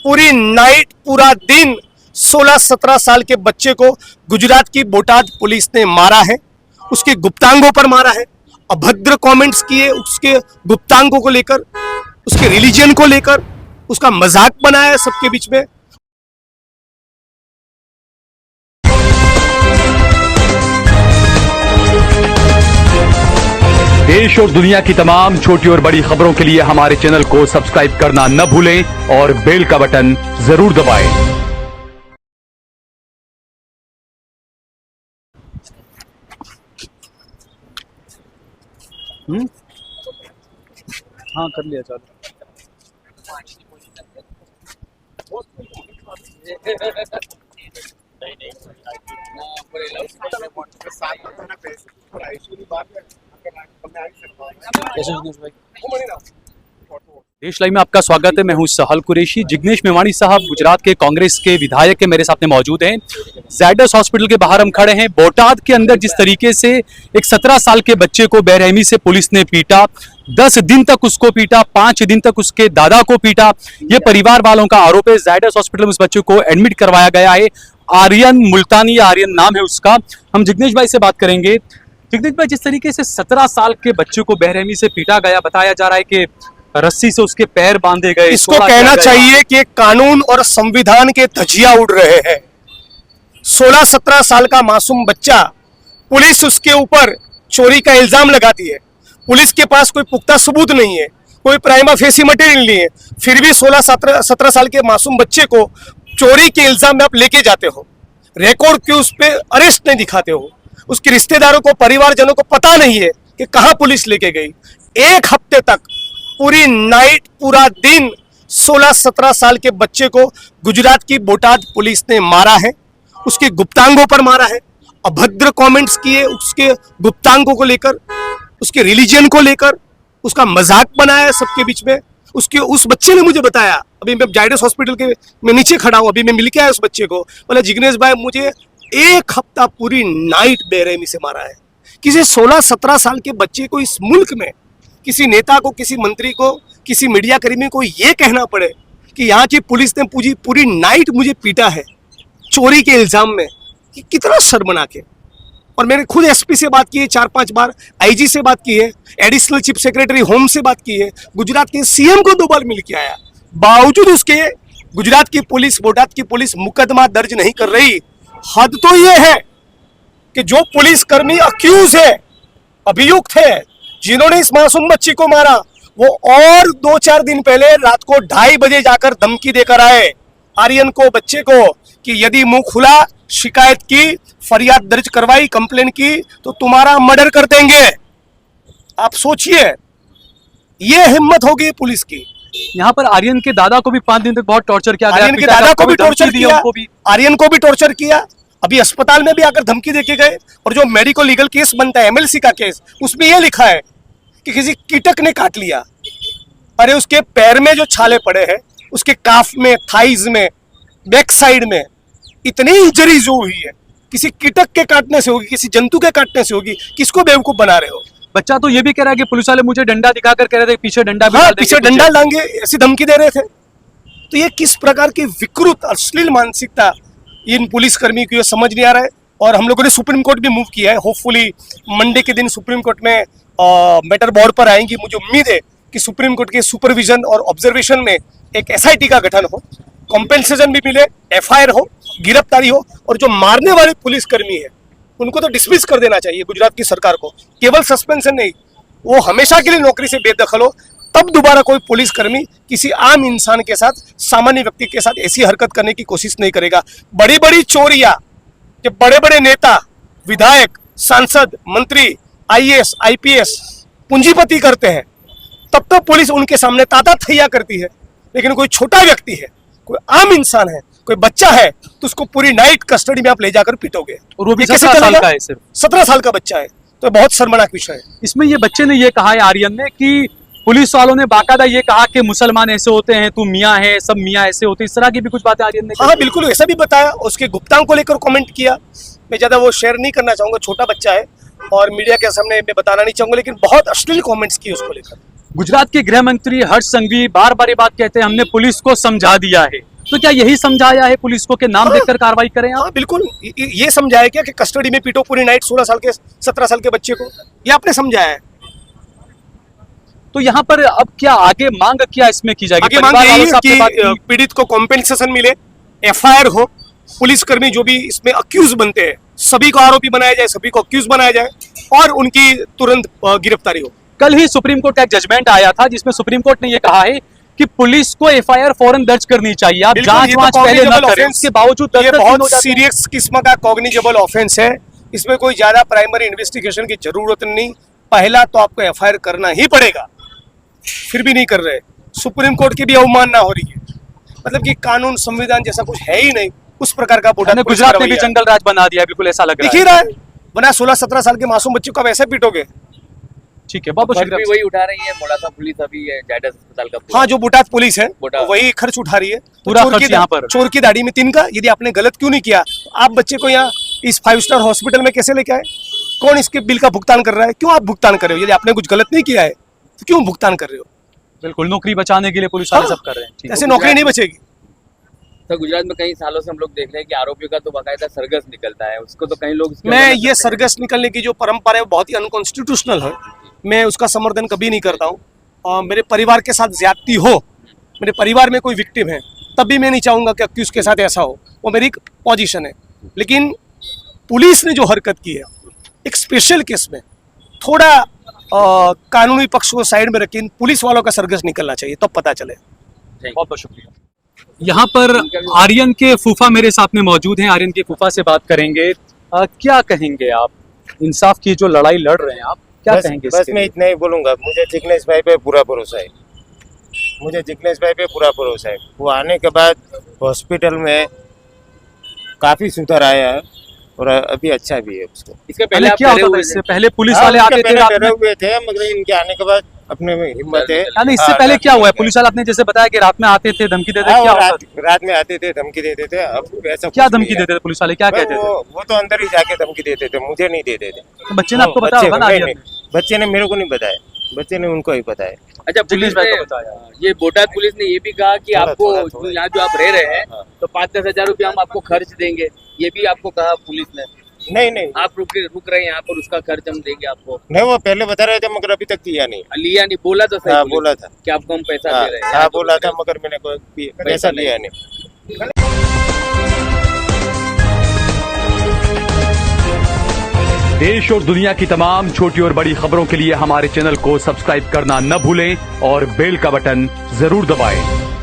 पूरी नाइट पूरा दिन 16-17 साल के बच्चे को गुजरात की बोटाद पुलिस ने मारा है। उसके गुप्तांगों पर मारा है, अभद्र कमेंट्स किए उसके गुप्तांगों को लेकर, उसके रिलीजन को लेकर, उसका मजाक बनाया है सबके बीच में। देश और दुनिया की तमाम छोटी और बड़ी खबरों के लिए हमारे चैनल को सब्सक्राइब करना न भूलें और बेल का बटन जरूर दबाएं। हाँ कर लिया चालू। देश लाइव में आपका स्वागत है। मैं हूं सहल कुरैशी। जिग्नेश मेवाणी साहब गुजरात के कांग्रेस के विधायक के मेरे साथ में मौजूद हैं। ज़ायडस हॉस्पिटल के बाहर हम खड़े हैं। बोटाद के अंदर जिस तरीके से एक 17 साल के बच्चे को बेरहमी से पुलिस ने पीटा, 10 दिन तक उसको पीटा, 5 दिन तक उसके दादा को पीटा, ये परिवार वालों का आरोप है। ज़ायडस हॉस्पिटल में उस बच्चे को एडमिट करवाया गया है। आर्यन मुल्तानी, आर्यन नाम है उसका। हम जिग्नेश भाई से बात करेंगे। जिग्नेश भाई, जिस तरीके से 17 साल के बच्चे को बेरहमी से पीटा गया, बताया जा रहा है कि रस्सी से उसके पैर बांधे गए। इसको कहना चाहिए कि कानून और संविधान के धज्जियां उड़ रहे हैं। 16-17 साल का मासूम बच्चा, पुलिस उसके ऊपर चोरी का इल्जाम लगाती है। पुलिस के पास कोई पुख्ता सबूत नहीं है, कोई प्राइमा फेसी मटेरियल नहीं है, फिर भी 16-17 साल के मासूम बच्चे को चोरी के इल्जाम में आप लेके जाते हो। रिकॉर्ड क्यों उस पर अरेस्ट नहीं दिखाते हो? उसके रिश्तेदारों को, परिवारजनों को पता नहीं है कि कहां पुलिस लेके गई। एक हफ्ते तक पूरी नाइट पूरा दिन 16-17 साल के बच्चे को गुजरात की बोटाद पुलिस ने मारा है। उसके गुप्तांगों पर मारा है, अभद्र कमेंट्स किए उसके गुप्तांगों को लेकर, उसके रिलीजन को लेकर, उसका मजाक बनाया है सबके बीच में। उस बच्चे ने मुझे बताया, अभी मैं ज़ायडस हॉस्पिटल के मैं नीचे खड़ा हूं, अभी मैं मिल के आया उस बच्चे को। बोला, जिग्नेश भाई मुझे एक हफ्ता पूरी नाइट बेरहमी से मारा है। किसी 16-17 साल के बच्चे को इस मुल्क में किसी नेता को, किसी मंत्री को, किसी मीडिया कर्मी को ये कहना पड़े कि यहाँ की पुलिस ने पूरी नाइट मुझे पीटा है चोरी के इल्जाम में, कि कितना शर्मना के। और मैंने खुद एसपी से बात की है 4-5 बार, आईजी से बात की है, एडिशनल चीफ सेक्रेटरी होम से बात की है, गुजरात के सीएम को 2 बार मिल के आया। बावजूद उसके गुजरात की पुलिस, बोटाद की पुलिस मुकदमा दर्ज नहीं कर रही। हद तो ये है कि जो पुलिसकर्मी अक्यूज है, अभियुक्त है, जिन्होंने इस मासूम बच्ची को मारा, वो और 2-4 दिन पहले रात को 2:30 बजे जाकर धमकी देकर आए आर्यन को, बच्चे को, कि यदि मुंह खुला, शिकायत की, फरियाद दर्ज करवाई, कंप्लेन की तो तुम्हारा मर्डर कर देंगे। आप सोचिए, ये हिम्मत होगी पुलिस की। यहाँ पर आर्यन के दादा को भी 5 दिन तक बहुत टॉर्चर किया गया। आर्यन के दादा को भी टॉर्चर किया, आर्यन को भी टॉर्चर किया। अभी अस्पताल में भी आकर धमकी देके गए। और जो मेडिको लीगल केस बनता है, एमएलसी का केस, उसमें यह लिखा है कि किसी कीटक ने काट लिया। अरे उसके पैर में जो छाले पड़े हैं, उसके काफ में, थाइज में, बैक साइड में इतनी इंजरी जो हुई है, किसी कीटक के काटने से होगी, किसी जंतु के काटने से होगी। किसको बेवकूफ बना रहे हो? बच्चा तो ये भी कह रहा है कि पुलिस वाले मुझे डंडा दिखाकर कह रहे थे पीछे डंडा भी, हाँ, पीछे डंडा लाएंगे ऐसी धमकी दे रहे थे। तो ये किस प्रकार की विकृत अश्लील मानसिकता इन पुलिसकर्मी को समझ नहीं आ रहा है। और हम लोगों ने सुप्रीम कोर्ट भी मूव किया है। होपफुली मंडे के दिन सुप्रीम कोर्ट में मैटर बोर्ड पर आएंगी। मुझे उम्मीद है कि सुप्रीम कोर्ट के सुपरविजन और ऑब्जर्वेशन में एक एसआईटी का गठन हो, कॉम्पेंसेशन भी मिले, एफआईआर हो, गिरफ्तारी हो, और जो मारने वाले पुलिसकर्मी है उनको तो डिसमिस कर देना चाहिए गुजरात की सरकार को। केवल सस्पेंशन नहीं, वो हमेशा के लिए नौकरी से बेदखल हो, तब दोबारा कोई पुलिसकर्मी किसी आम इंसान के साथ, सामान्य व्यक्ति के साथ ऐसी हरकत करने की कोशिश नहीं करेगा। बड़ी बड़ी चोरियां कि बड़े बड़े नेता, विधायक, सांसद, मंत्री, आईएएस, आईपीएस, पूंजीपति करते हैं, तब तो पुलिस उनके सामने ताता थैया करती है। लेकिन कोई छोटा व्यक्ति है, कोई आम इंसान है, कोई बच्चा है, तो उसको पूरी नाइट कस्टडी में आप ले जाकर पीटोगे। और वो भी 17 साल का है, सिर्फ 17 साल का बच्चा है, तो बहुत शर्मनाक विषय है। इसमें ये बच्चे ने ये कहा है, आर्यन ने, कि पुलिस वालों ने बाकायदा ये कहा कि मुसलमान ऐसे होते हैं, तू मियाँ है, सब मियाँ ऐसे होते हैं। इस तरह की भी कुछ बातें आर्यन ने हाँ बिल्कुल ऐसा भी बताया। उसके गुप्तांग को लेकर कमेंट किया। मैं ज्यादा वो शेयर नहीं करना चाहूंगा, छोटा बच्चा है और मीडिया के सामने मैं बताना नहीं चाहूंगा, लेकिन बहुत अश्लील कमेंट्स किए उसको लेकर। गुजरात के गृह मंत्री हर्ष संघवी बार बार ये बात कहते हैं, हमने पुलिस को समझा दिया है, तो क्या यही समझाया है पुलिस को कि नाम देखकर कार्रवाई करें आप? हाँ बिल्कुल, ये समझाया क्या कि कस्टडी में पीटो पूरी नाइट 16 साल के 17 साल के बच्चे को, ये आपने समझाया है। तो यहाँ पर अब क्या आगे मांग क्या इसमें की जाएगी? आगे मांग परिवार यही वालों है से आपने बात कि की? पीड़ित को कॉम्पेंसेशन मिले, एफआईआर हो, पुलिसकर्मी जो भी इसमें अक्यूज बनते हैं सभी को आरोपी बनाया जाए, सभी को अक्यूज बनाया जाए और उनकी तुरंत गिरफ्तारी हो। कल ही सुप्रीम कोर्ट का एक जजमेंट आया था जिसमें सुप्रीम कोर्ट ने यह कहा है कि पुलिस को एफआईआर फौरन दर्ज करनी चाहिए। आप बिल्कुल, जांच ये तो वांच पहले न cognizable करें, offense- उसके बावजूद ये 10-10 दिन हो बहुत जाते हैं। सीरियस किस्म का कॉग्निजेबल ऑफेंस है, इसमें कोई ज्यादा प्राइमरी इन्वेस्टिगेशन की जरूरत नहीं। पहला तो आपको एफआईआर करना ही पड़ेगा, फिर भी नहीं कर रहे। सुप्रीम कोर्ट की भी अवमानना हो रही है, मतलब कि कानून संविधान जैसा कुछ है ही नहीं, उस प्रकार का बोटाद पुलिस गुजरात का ने भी रवैया। जंगल राज बना दिया, बिल्कुल ऐसा लग दिख रहा ही है। रहा है, बना 16-17 साल के मासूम बच्चों को आप ऐसे पीटोगे। ठीक है, बहुत बहुत खर्च भी शुक्रिया। वही उठा रही है, मोड़ासा पुलिस अभी है, जायडस अस्पताल का पूरा। हाँ, जो बोटाद पुलिस है बोटाद। वही खर्च उठा रही है। पूरा चोर खर्च की यहाँ पर। चोर की दाढ़ी में तिनका, यदि आपने गलत क्यों नहीं किया, आप बच्चे को यहाँ इस 5 स्टार हॉस्पिटल में कैसे लेके आए? कौन इसके बिल का भुगतान कर रहा है? क्यों आप भुगतान कर रहे हो? यदि आपने कुछ गलत नहीं किया है तो क्यों भुगतान कर रहे हो? बिल्कुल, नौकरी बचाने के लिए पुलिस वाले हाँ, सब कर रहे हैं। ठीक है। ऐसे नौकरी नहीं बचेगी। तो गुजरात में कई सालों से हम लोग देख रहे हैं कि आरोपियों का तो बाकायदा सरगस निकलता है, उसको तो कई लोग इसके मैं अंदर ये करते हैं। सरगस निकलने की जो परंपरा है वो बहुत ही अनकॉन्स्टिट्यूशनल है, मैं उसका समर्थन कभी नहीं करता हूँ। मेरे परिवार के साथ ज्यादती हो, मेरे परिवार में कोई विक्टिम है, तब भी मैं नहीं चाहूंगा कि अक्यूज के साथ ऐसा हो, वो मेरी पोजीशन है। लेकिन पुलिस ने जो हरकत की है एक स्पेशल केस में, थोड़ा कानूनी पक्ष को साइड में रखी पुलिस वालों का सरगस निकलना चाहिए, तब पता चले। बहुत बहुत शुक्रिया। यहाँ पर आर्यन के फूफा मेरे साथ में मौजूद हैं, आर्यन के फूफा से बात करेंगे। क्या कहेंगे आप, इंसाफ की जो लड़ाई लड़ रहे हैं आप, क्या बस, कहेंगे बस इसके मैं लिए? इतना ही बोलूंगा, मुझे जिग्नेश भाई पे पूरा भरोसा है, मुझे जिग्नेश भाई पे पूरा भरोसा है। वो आने के बाद हॉस्पिटल में काफी सुधार आया है और अभी अच्छा भी है उसको। इसके पहले पहले आप क्या डरे होता था, हुए इससे थे। पहले पुलिस हाँ, वाले उसके आते थे पहले रात डरे में? हुए थे, मगर इनके आने के बाद अपने में हिम्मत है। यानी इससे हाँ, पहले रात क्या हुआ है? में पुलिस वाले आपने जैसे बताया कि रात में आते थे, धमकी देते थे, हाँ, क्या वो होता था? रात में आते थे, धमकी देते थे। अब ऐसा क्या कुछ नहीं धमकी है। देते थे पुलिस वाले, क्या बस कहते थे? वो तो अंदर ही जाके धमकी देते थे, मुझे नहीं देते थे। तो बच्चे ने आपको वो बताया बच्चे होगा ना को- आर्यन नहीं, ने? नहीं, बच्चे ने मेरे को नहीं बताया, बच्चे ने उनको ही बताया। अच्छा, जिग्नेश पुलिस भाई ने को बताया। ये बोटाद पुलिस ने ये भी कहा कि थोड़ा- आपको थोड़ा- यहाँ जो आप रह रहे हैं हाँ। तो 5-10 हजार रुपया हम आपको खर्च देंगे, ये भी आपको कहा पुलिस ने। नहीं नहीं आप रुक रहे हैं यहाँ पर, उसका खर्च हम देंगे आपको। नहीं, वो पहले बता रहे थे मगर अभी तक किया नहीं। लिया नहीं, बोला तो सही हाँ, पुलिस बोला था। कि आपको हम पैसा हाँ, दे रहे हैं। हाँ, बोला था मगर मैंने कोई पैसा लिया नहीं। देश और दुनिया की तमाम छोटी और बड़ी खबरों के लिए हमारे चैनल को सब्सक्राइब करना न भूलें और बेल का बटन जरूर दबाएं।